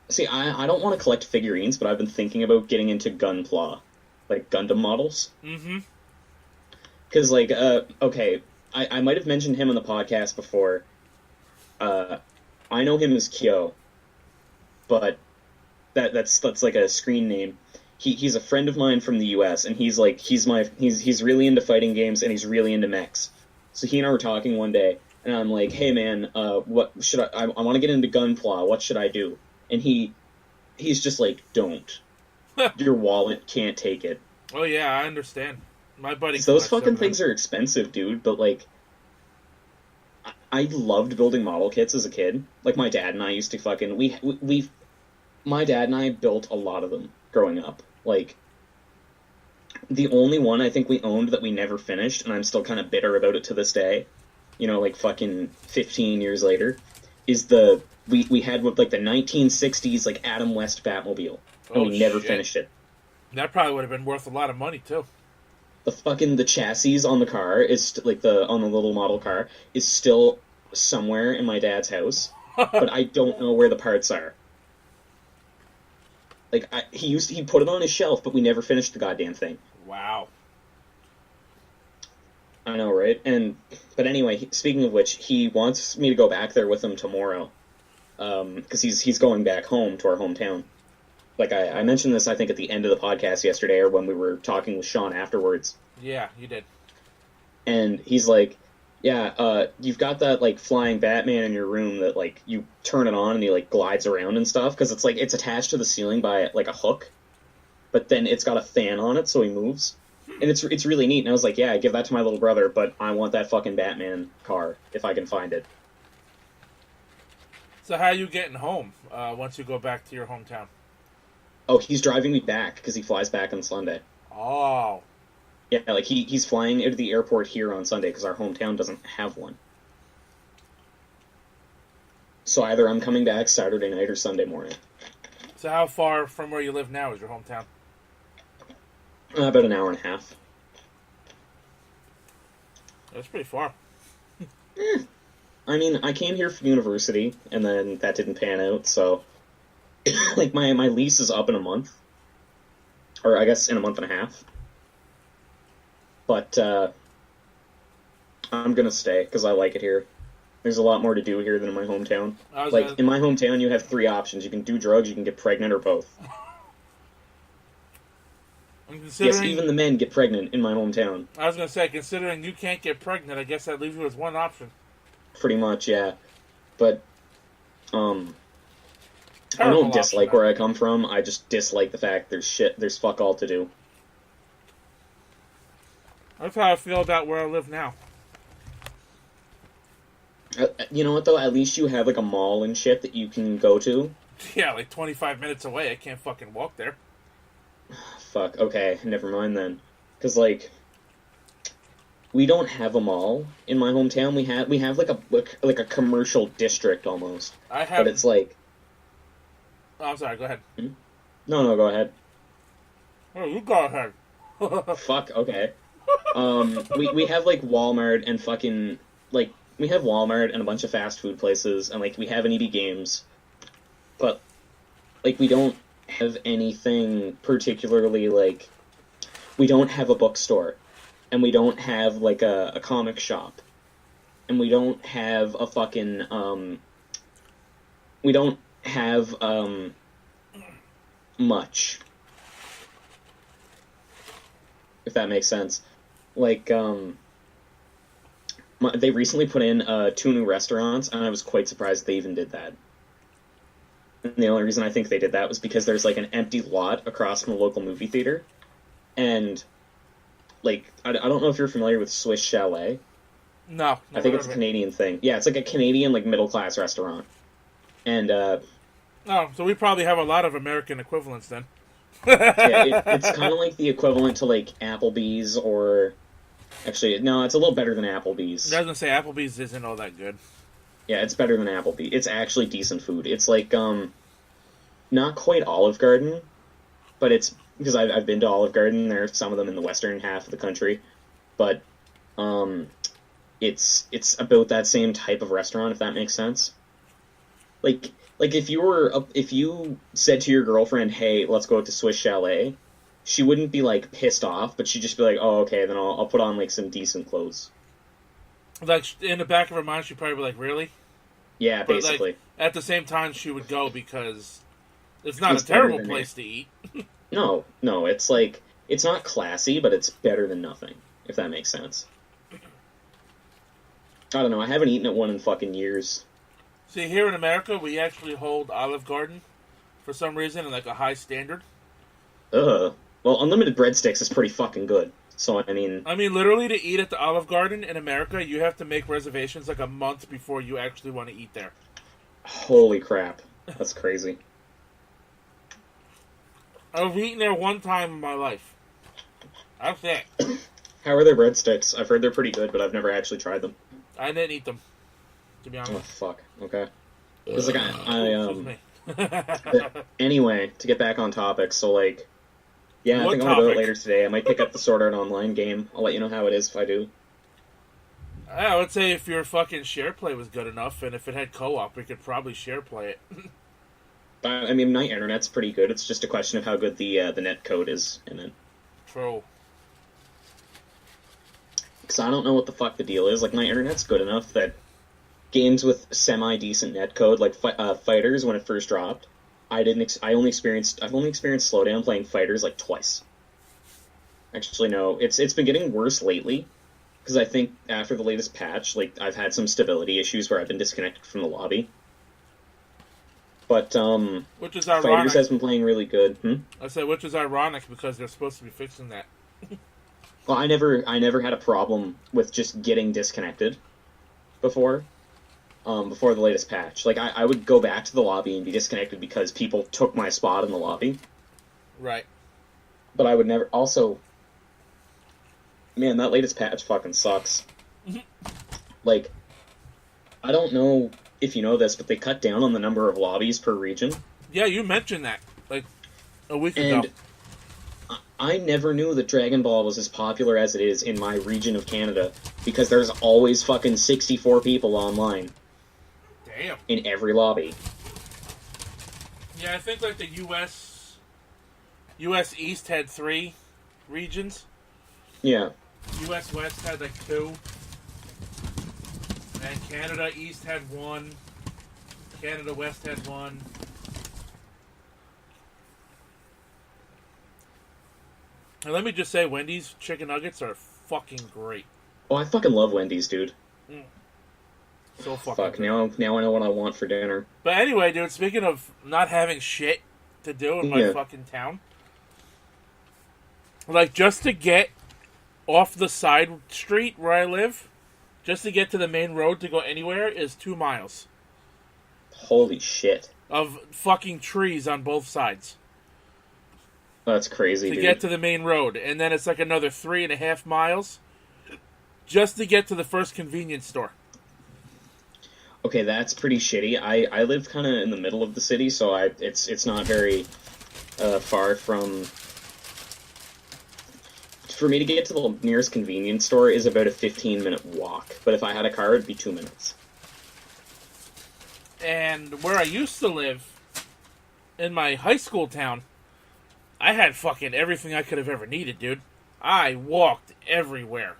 See, I don't want to collect figurines, but I've been thinking about getting into Gunpla. Like, Gundam models. Mm-hmm. Because, like, okay, I might have mentioned him on the podcast before. I know him as Kyo, but that's like a screen name. He's a friend of mine from the U.S., and he's really into fighting games, and he's really into mechs. So he and I were talking one day, and I'm like, hey man, what should I want to get into Gunpla, what should I do? And he's just like, don't. Your wallet can't take it. Oh yeah, I understand. My buddy. Those fucking things are expensive, dude. But like, I loved building model kits as a kid. Like my dad and I used to fucking my dad and I built a lot of them growing up. Like, the only one I think we owned that we never finished, and I'm still kind of bitter about it to this day. You know, like fucking 15 years later, is we had like the 1960s like Adam West Batmobile, and we never finished it. That probably would have been worth a lot of money too. The chassis on the car is on the little model car is still somewhere in my dad's house, but I don't know where the parts are. Like he put it on his shelf, but we never finished the goddamn thing. Wow. I know, right? But anyway, speaking of which, he wants me to go back there with him tomorrow. Because he's going back home to our hometown. Like, I mentioned this, I think, at the end of the podcast yesterday, or when we were talking with Sean afterwards. Yeah, you did. And he's like, yeah, you've got that, like, flying Batman in your room that, like, you turn it on and he, like, glides around and stuff, because it's, like, it's attached to the ceiling by, like, a hook, but then it's got a fan on it, so he moves. And it's really neat, and I was like, yeah, I give that to my little brother, but I want that fucking Batman car, if I can find it. So how are you getting home once you go back to your hometown? Oh, he's driving me back, because he flies back on Sunday. Oh. Yeah, like, he's flying out of the airport here on Sunday, because our hometown doesn't have one. So either I'm coming back Saturday night or Sunday morning. So how far from where you live now is your hometown? About an hour and a half. That's pretty far. I mean, I came here for university, and then that didn't pan out, so... like, my lease is up in a month. Or, I guess, in a month and a half. But, I'm gonna stay, because I like it here. There's a lot more to do here than in my hometown. In my hometown, you have 3 options. You can do drugs, you can get pregnant, or both. Yes, even the men get pregnant in my hometown. I was gonna say, considering you can't get pregnant, I guess that leaves you with one option. Pretty much, yeah. But, I don't dislike where I come from, I just dislike the fact there's fuck all to do. That's how I feel about where I live now. You know what, though? At least you have, like, a mall and shit that you can go to. Yeah, like 25 minutes away. I can't fucking walk there. Fuck, okay, never mind then. Because, like, we don't have a mall in my hometown. We have like a commercial district, almost. But it's like... Oh, I'm sorry, go ahead. No, go ahead. Oh, you go ahead. Fuck, okay. We have, like, Walmart and fucking... Like, we have Walmart and a bunch of fast food places, and, like, we have an EB Games. But like we don't have anything particularly like we don't have a bookstore, and we don't have like a comic shop, and we don't have a fucking we don't have much, if that makes sense. Like they recently put in 2 new restaurants, and I was quite surprised they even did that. And the only reason I think they did that was because there's like an empty lot across from a local movie theater, and like I don't know if you're familiar with Swiss Chalet. No, I think it's a Canadian thing. Yeah, it's like a Canadian like middle class restaurant, and oh, so we probably have a lot of American equivalents then. yeah, it's kind of like the equivalent to like Applebee's, or actually no, it's a little better than Applebee's. I was gonna say Applebee's isn't all that good. Yeah, it's better than Applebee. It's actually decent food. It's like not quite Olive Garden, but it's because I've been to Olive Garden. There are some of them in the western half of the country, but it's about that same type of restaurant, if that makes sense. Like if you said to your girlfriend, "Hey, let's go to Swiss Chalet," she wouldn't be like pissed off, but she'd just be like, "Oh, okay, then I'll put on like some decent clothes." Like in the back of her mind, she'd probably be like, "Really?" Yeah, But basically. like, at the same time, she would go because it's not a terrible place to eat. No, it's like it's not classy, but it's better than nothing, if that makes sense. I don't know. I haven't eaten at one in fucking years. See, here in America, we actually hold Olive Garden for some reason in like a high standard. Ugh. Well, unlimited breadsticks is pretty fucking good. So I mean, literally, to eat at the Olive Garden in America, you have to make reservations like a month before you actually want to eat there. holy crap, that's crazy. I've eaten there one time in my life. That's it. How are their breadsticks? I've heard they're pretty good, but I've never actually tried them. I didn't eat them, to be honest. Oh fuck. Okay. Because like Excuse me. anyway, to get back on topic, so like, yeah, I What think I'm gonna do it topic? later today. I might pick up the Sword Art Online game. I'll let you know how it is if I do. I would say if your fucking share play was good enough, and if it had co-op, we could probably share play it. But I mean, my internet's pretty good. It's just a question of how good the net code is in it. True. Because I don't know what the fuck the deal is. Like, my internet's good enough that games with semi-decent netcode, like Fighters, when it first dropped, I've only experienced slowdown playing Fighters like twice. Actually, no, it's been getting worse lately, because I think after the latest patch, like, I've had some stability issues where I've been disconnected from the lobby. But Which is Fighters ironic. has been playing really good. I said, which is ironic because they're supposed to be fixing that. Well, I never had a problem with just getting disconnected before the latest patch. Like, I would go back to the lobby and be disconnected because people took my spot in the lobby. Right. But I would never... Also, man, that latest patch fucking sucks. Like, I don't know if you know this, but they cut down on the number of lobbies per region. Yeah, you mentioned that, like, a week And ago. I never knew that Dragon Ball was as popular as it is in my region of Canada, because there's always fucking 64 people online Damn. in every lobby. Yeah, I think, like, the U.S. East had 3 regions. Yeah. U.S. West had, like, 2. And Canada East had 1. Canada West had 1. And let me just say, Wendy's chicken nuggets are fucking great. Oh, I fucking love Wendy's, dude. So fucking Fuck, good. now I know what I want for dinner. But anyway, dude, speaking of not having shit to do in my Yeah. fucking town, like, just to get off the side street where I live, just to get to the main road to go anywhere, is 2 miles Holy shit. of fucking trees on both sides That's crazy, to dude. get to the main road. And then it's like another 3.5 miles just to get to the first convenience store. Okay, that's pretty shitty. I live kind of in the middle of the city, so it's not very far from... For me to get to the nearest convenience store is about a 15-minute walk, but if I had a car, it'd be 2 minutes. And where I used to live, in my high school town, I had fucking everything I could have ever needed, dude. I walked everywhere.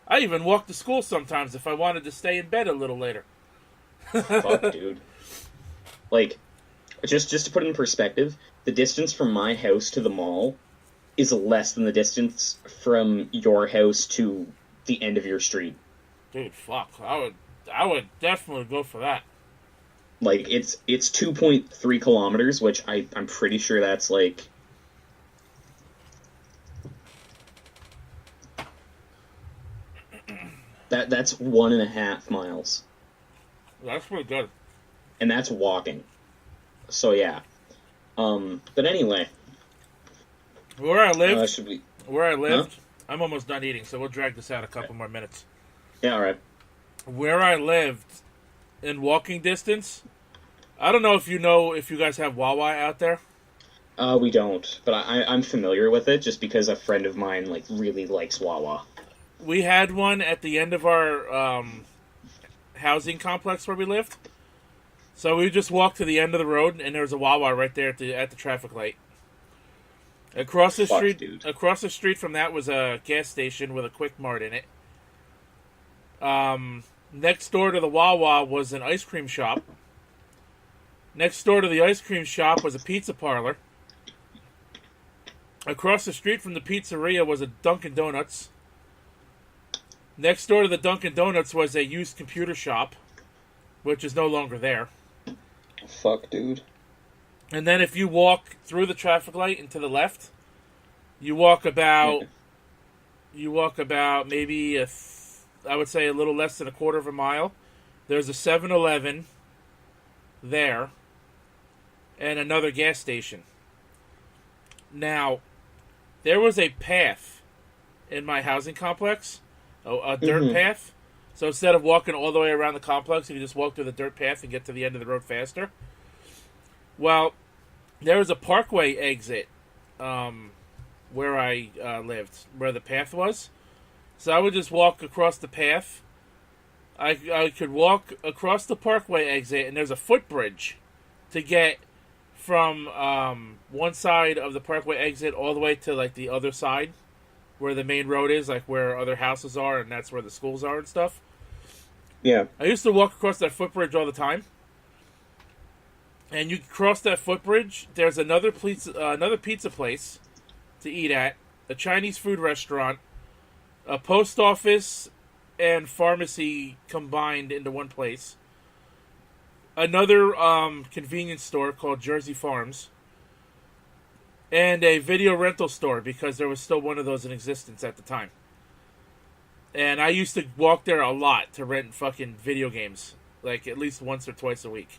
I even walked to school sometimes if I wanted to stay in bed a little later. Fuck, dude. Like, just to put it in perspective, the distance from my house to the mall is less than the distance from your house to the end of your street. Dude, fuck. I would definitely go for that. Like, it's 2.3 kilometers, which I'm pretty sure that's like... That's 1.5 miles. That's pretty good. And that's walking. So yeah. But anyway. Where I lived, Huh? I'm almost done eating, so we'll drag this out a couple more minutes. Yeah, alright. Where I lived, in walking distance, I don't know if you guys have Wawa out there. We don't, but I'm familiar with it just because a friend of mine like really likes Wawa. We had one at the end of our housing complex where we lived. So we just walked to the end of the road, and there was a Wawa right there at the traffic light. Across the street from that was a gas station with a Quick Mart in it. Next door to the Wawa was an ice cream shop. Next door to the ice cream shop was a pizza parlor. Across the street from the pizzeria was a Dunkin' Donuts. Next door to the Dunkin' Donuts was a used computer shop, which is no longer there. Fuck, dude. And then if you walk through the traffic light and to the left, you walk about maybe I would say a little less than a quarter of a mile. There's a 7-Eleven there and another gas station. Now, there was a path in my housing complex, a dirt path. So instead of walking all the way around the complex, you can just walk through the dirt path and get to the end of the road faster. Well, there was a parkway exit where I lived, where the path was. So I would just walk across the path. I could walk across the parkway exit, and there's a footbridge to get from one side of the parkway exit all the way to like the other side, where the main road is, like where other houses are, and that's where the schools are and stuff. Yeah. I used to walk across that footbridge all the time. And you cross that footbridge, there's another pizza place to eat at, a Chinese food restaurant, a post office and pharmacy combined into one place, another convenience store called Jersey Farms, and a video rental store because there was still one of those in existence at the time. And I used to walk there a lot to rent fucking video games, like at least once or twice a week.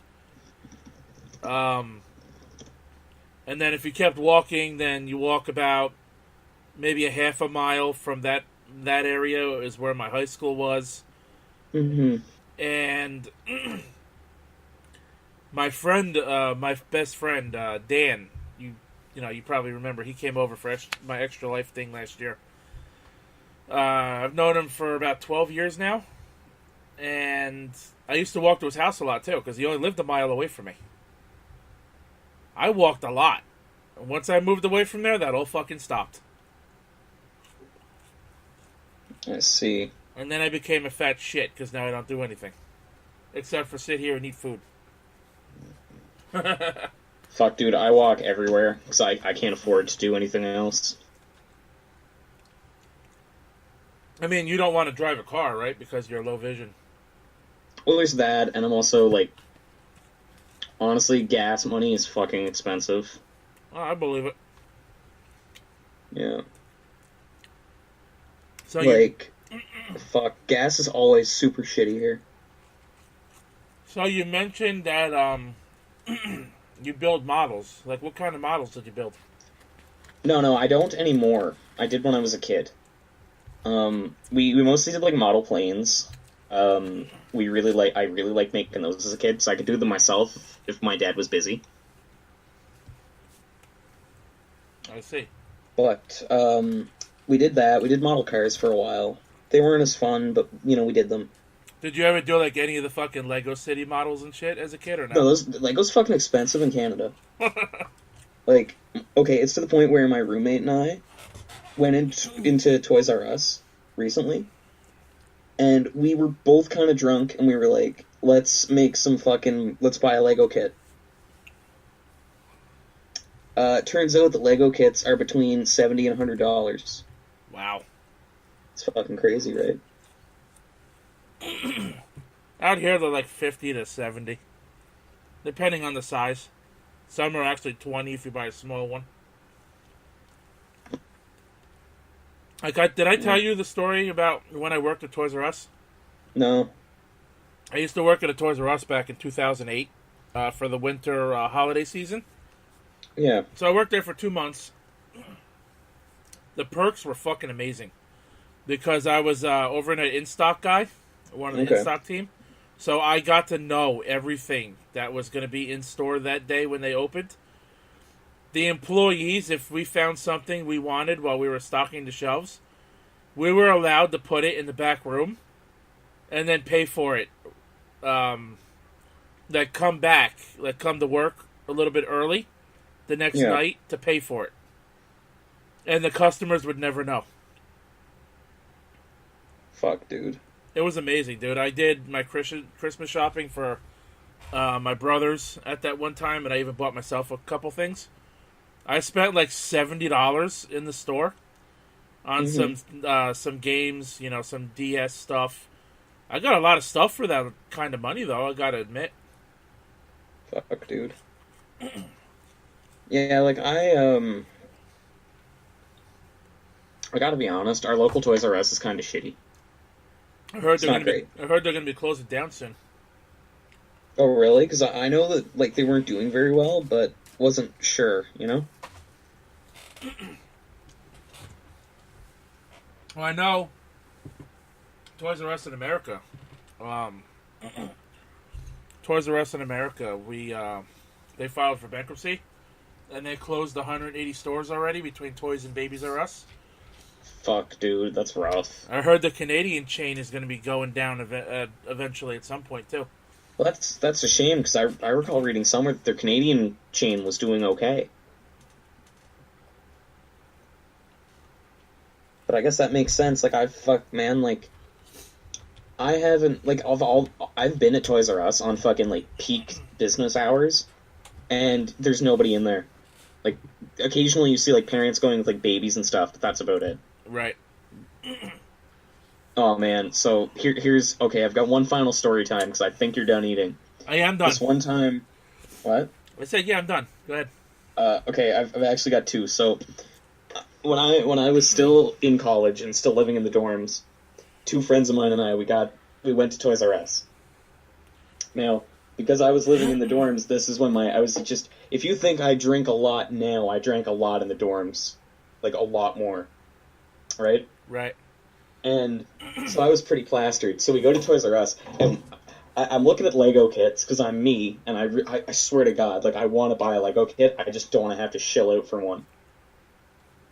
And then if you kept walking, then you walk about maybe a half a mile from that area is where my high school was. Mm-hmm. And my best friend, Dan, you probably remember, he came over for my Extra Life thing last year. I've known him for about 12 years now. And I used to walk to his house a lot, too, because he only lived a mile away from me. I walked a lot. And once I moved away from there, that all fucking stopped. I see. And then I became a fat shit, because now I don't do anything. Except for sit here and eat food. Fuck, dude, I walk everywhere, because I can't afford to do anything else. I mean, you don't want to drive a car, right? Because you're low vision. Well, there's that, and I'm also, like, honestly, gas money is fucking expensive. Oh, I believe it. Yeah. So fuck, gas is always super shitty here. So you mentioned that you build models. Like, what kind of models did you build? No, I don't anymore. I did when I was a kid. We mostly did like model planes. I really like making those as a kid, so I could do them myself if my dad was busy. I see. But we did that. We did model cars for a while. They weren't as fun, but we did them. Did you ever do like any of the fucking Lego City models and shit as a kid or No, no? those Lego's fucking expensive in Canada. Like, okay, it's to the point where my roommate and I went into Toys R Us recently, and we were both kind of drunk, and we were like, let's buy a Lego kit. Turns out that Lego kits are between $70 and $100. Wow. It's fucking crazy, right? Out here they're like 50 to 70, depending on the size. Some are actually 20 if you buy a small one. Did I tell you the story about when I worked at Toys R Us? No. I used to work at a Toys R Us back in 2008 for the winter holiday season. Yeah. So I worked there for 2 months. The perks were fucking amazing because I was overnight in-stock guy, one of the in-stock team. So I got to know everything that was going to be in store that day when they opened. The employees, if we found something we wanted while we were stocking the shelves, we were allowed to put it in the back room and then pay for it. Come to work a little bit early the next night to pay for it. And the customers would never know. Fuck, dude. It was amazing, dude. I did my Christmas shopping for my brothers at that one time, and I even bought myself a couple things. I spent like $70 in the store on some games, some DS stuff. I got a lot of stuff for that kind of money, though, I gotta admit. Fuck, dude. Yeah, like, I gotta be honest, our local Toys R Us is kind of shitty. I heard It's not great. I heard they're gonna be closing down soon. Oh, really? Because I know that, like, they weren't doing very well, but wasn't sure, you know? Well, I know Toys R Us in America. Toys R Us in America, they filed for bankruptcy, and they closed 180 stores already between Toys and Babies R Us. Fuck, dude, that's rough. I heard the Canadian chain is going to be going down eventually at some point, too. Well, that's a shame, because I recall reading somewhere that their Canadian chain was doing okay. But I guess that makes sense. Like, I haven't, like, I've been at Toys R Us on fucking, like, peak business hours, and there's nobody in there. Like, occasionally you see, like, parents going with, like, babies and stuff, but that's about it. Right. Oh, man. So, here's... Okay, I've got one final story time, because I think you're done eating. I am done. This one time... What? I said, yeah, I'm done. Go ahead. Okay, I've actually got two. So, when I was still in college and still living in the dorms, two friends of mine and I, we went to Toys R Us. Now, because I was living in the dorms, this is when if you think I drink a lot now, I drank a lot in the dorms. Like, a lot more. Right? Right. And so I was pretty plastered. So we go to Toys R Us, and I'm looking at Lego kits, because I'm me, and I swear to God, like, I want to buy a Lego kit, I just don't want to have to shill out for one.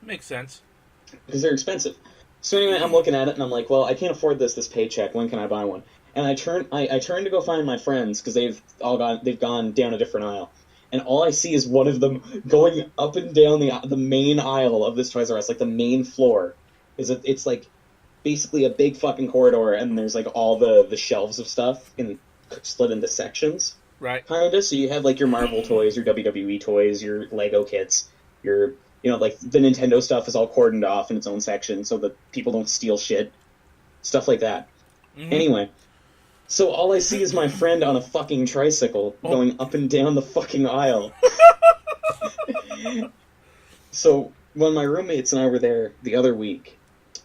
Makes sense. Because they're expensive. So anyway, I'm looking at it, and I'm like, well, I can't afford this paycheck, when can I buy one? And I turn to go find my friends, because they've gone down a different aisle. And all I see is one of them going up and down the main aisle of this Toys R Us, like the main floor. It's like basically a big fucking corridor, and there's like all the shelves of stuff split into sections. Right. Kinda, so you have like your Marvel toys, your WWE toys, your Lego kits, your, like the Nintendo stuff is all cordoned off in its own section so that people don't steal shit. Stuff like that. Mm-hmm. Anyway, so all I see is my friend on a fucking tricycle going up and down the fucking aisle. So when my roommates and I were there the other week,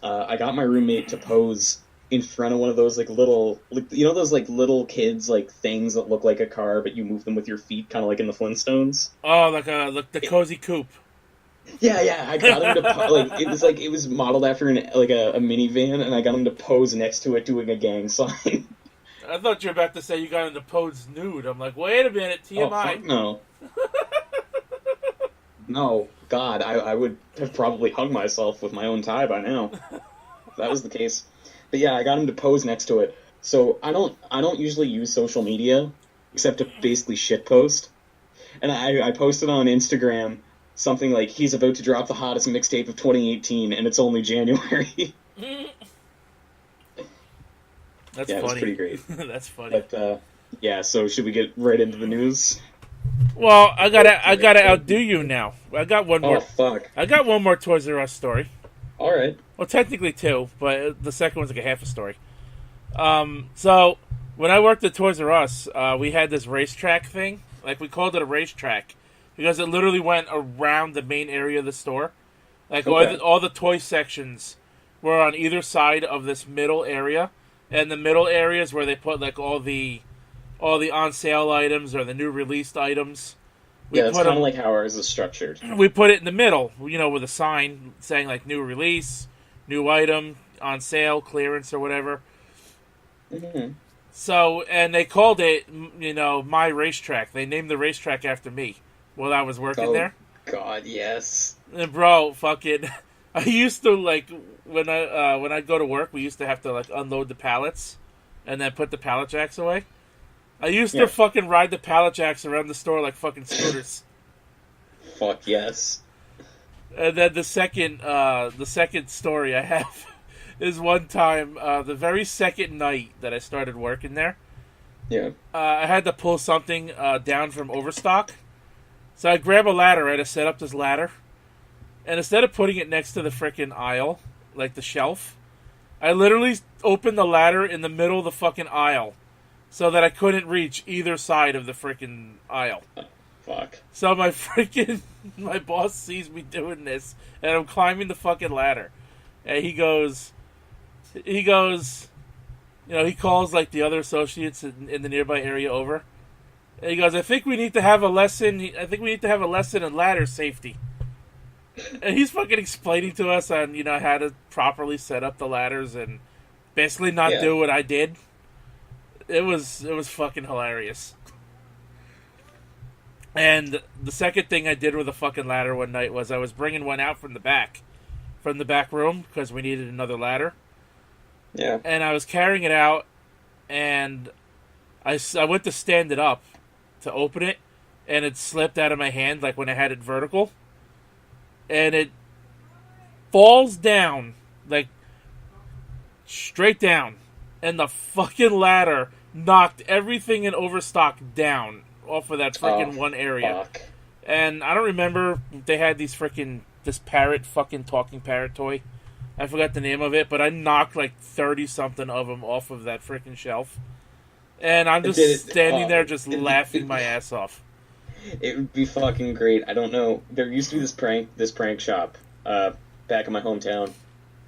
I got my roommate to pose in front of one of those, like, little, like, those, like, little kids, like, things that look like a car, but you move them with your feet, kind of like in the Flintstones. Oh, like the cozy coupe. Yeah, I got him to, it was modeled after a minivan, and I got him to pose next to it doing a gang sign. I thought you were about to say you got him to pose nude. I'm like, wait a minute, TMI. Oh, fuck no. No, God, I would have probably hung myself with my own tie by now. If that was the case. But yeah, I got him to pose next to it. So I don't usually use social media except to basically shitpost. And I posted on Instagram something like he's about to drop the hottest mixtape of 2018, and it's only January. That's yeah, funny. It was pretty great. That's funny. But yeah, so should we get right into the news? Well, I gotta outdo you now. I got one more. Oh fuck! I got one more Toys R Us story. All right. Well, technically two, but the second one's like a half a story. So when I worked at Toys R Us, we had this racetrack thing. Like, we called it a racetrack because it literally went around the main area of the store. Like, Okay. all the toy sections were on either side of this middle area, and the middle area is where they put like all the on sale items or the new released items. Yeah, it's kind of like how ours is structured. We put it in the middle, with a sign saying like new release, new item, on sale, clearance, or whatever. Mm-hmm. So, and they called it, my racetrack. They named the racetrack after me while I was working there. God, yes. And bro, fucking, I used to like when I go to work, we used to have to like unload the pallets and then put the pallet jacks away. I used to fucking ride the pallet jacks around the store like fucking scooters. Fuck yes. And then the second story I have is one time, the very second night that I started working there. Yeah. I had to pull something down from overstock. So I grab a ladder, I had to set up this ladder. And instead of putting it next to the frickin' aisle, like the shelf, I literally opened the ladder in the middle of the fucking aisle so that I couldn't reach either side of the frickin' aisle. Fuck. So my boss sees me doing this, and I'm climbing the fucking ladder. And he calls like the other associates in the nearby area over. And he goes, I think we need to have a lesson in ladder safety. And he's fucking explaining to us on, how to properly set up the ladders and basically not do what I did. It was fucking hilarious. And the second thing I did with a fucking ladder one night was I was bringing one out from the back room because we needed another ladder. Yeah. And I was carrying it out, and I went to stand it up to open it, and it slipped out of my hand like when I had it vertical. And it falls down, like, straight down. And the fucking ladder knocked everything in overstock down off of that freaking one area. Fuck. And I don't remember if they had this parrot, fucking talking parrot toy. I forgot the name of it, but I knocked like 30-something of them off of that freaking shelf. And I'm just standing there just laughing my ass off. It would be fucking great. I don't know. There used to be this prank shop back in my hometown,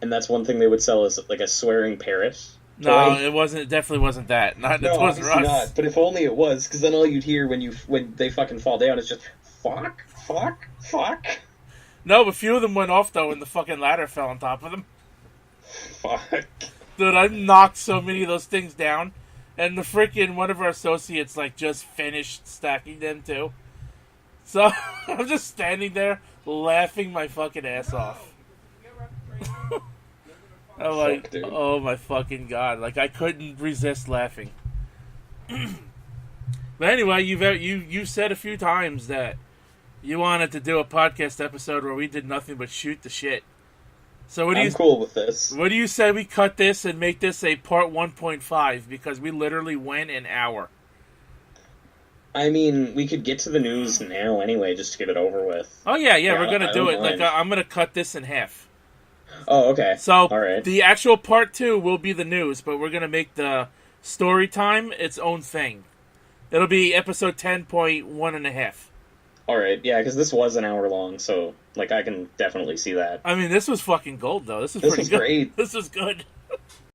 and that's one thing they would sell is like a swearing parrot. No, toy. it wasn't. It definitely wasn't that. Not No, Toys R obviously Us. not. But if only it was, because then all you'd hear when they fucking fall down is just fuck, fuck, fuck, No, a few of them went off though, and the fucking ladder fell on top of them. fuck. Dude, I knocked so many of those things down, and the freaking one of our associates like just finished stacking them too. So I'm just standing there laughing my fucking ass off. I'm like, Dude. oh my fucking god! Like I couldn't resist laughing. But anyway, you said a few times that you wanted to do a podcast episode where we did nothing but shoot the shit. So I'm cool with this. What do you say we cut this and make this a part 1.5 because we literally went an hour. I mean, we could get to the news now anyway, just to get it over with. Oh yeah, we're gonna I do don't it. Like mind. I'm gonna cut this in half. Oh, okay. So all right. The actual part 2 will be the news, but we're gonna make the story time its own thing. It'll be episode 10.1.5. All right, yeah, because this was an hour long, so like I can definitely see that. I mean, this was fucking gold though. This was This pretty was good. great. This was good.